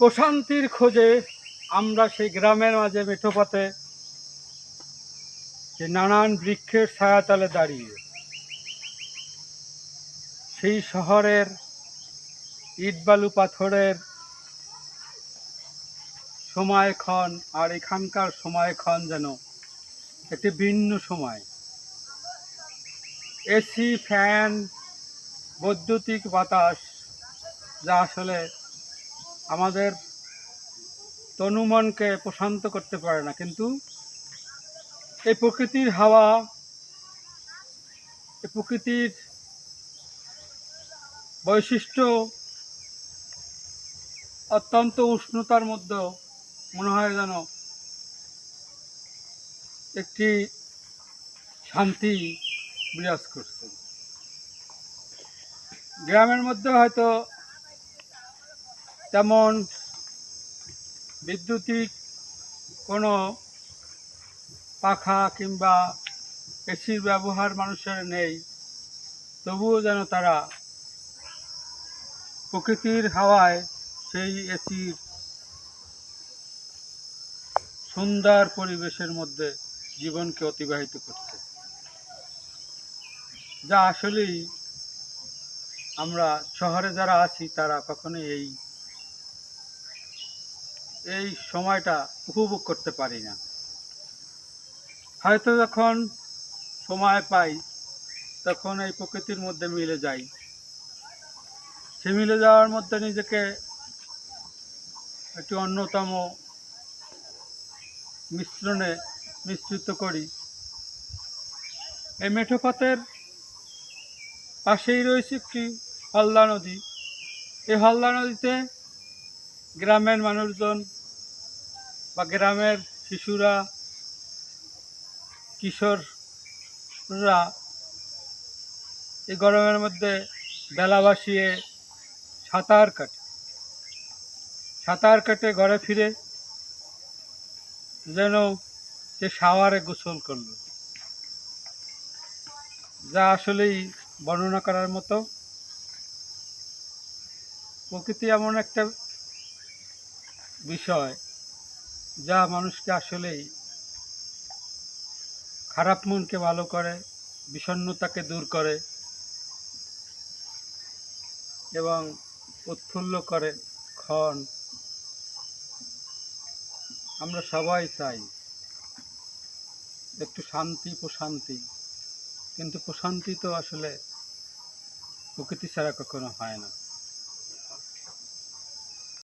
প্রশান্তির খোঁজে আমরা সেই গ্রামের মাঝে মেঠোপথে যে নানান বৃক্ষের ছায়াতলে দাঁড়িয়ে সেই শহরের ইটবালু পাথরের সময়ক্ষণ আর এখানকার সময়ক্ষণ যেন একটি ভিন্ন সময়। এসি, ফ্যান, বৈদ্যুতিক বাতাস যা আসলে আমাদের তনুমনকে প্রশান্ত করতে পারে না, কিন্তু এই প্রকৃতির হাওয়া, এই প্রকৃতির বৈশিষ্ট্য অত্যন্ত উষ্ণতার মধ্যেও মনে হয় যেন একটি শান্তি বিরাজ করছে। গ্রামের মধ্যে হয়তো তেমন বৈদ্যুতিক কোনো পাখা কিংবা এসির ব্যবহার মানুষের নেই, তবুও যেন তারা প্রকৃতির হাওয়ায় সেই এসির সুন্দর পরিবেশের মধ্যে জীবনকে অতিবাহিত করছে, যা আসলেই আমরা শহরে যারা আছি তারা কখনোই এই সময়টা উপভোগ করতে পারি না। হয়তো যখন সময় পাই তখন এই প্রকৃতির মধ্যে মিলে যাই, সে মিলে যাওয়ার মধ্যে নিজেকে একটি অন্যতম মিশ্রণে মিশ্রিত করি। এই মেঠোপথের পাশেই রয়েছে একটি হলদা নদী। এই হলদা নদীতে গ্রামের মানুষজন বা গ্রামের শিশুরা, কিশোররা এই গরমের মধ্যে বেলা ভাসিয়ে সাঁতার কাটে ঘরে ফিরে যেন সে শাওয়ারে গোসল করলো, যা আসলেই বর্ণনা করার মতো। প্রকৃতি এমন একটা বিষয় যা মানুষকে আসলেই খারাপ মনকে ভালো করে, বিষণ্ণতাকে দূর করে এবং উৎফুল্ল করে ক্ষণ। আমরা সবাই চাই একটু শান্তি, প্রশান্তি, কিন্তু প্রশান্তি তো আসলে প্রকৃতি ছাড়া কখনো হয় না।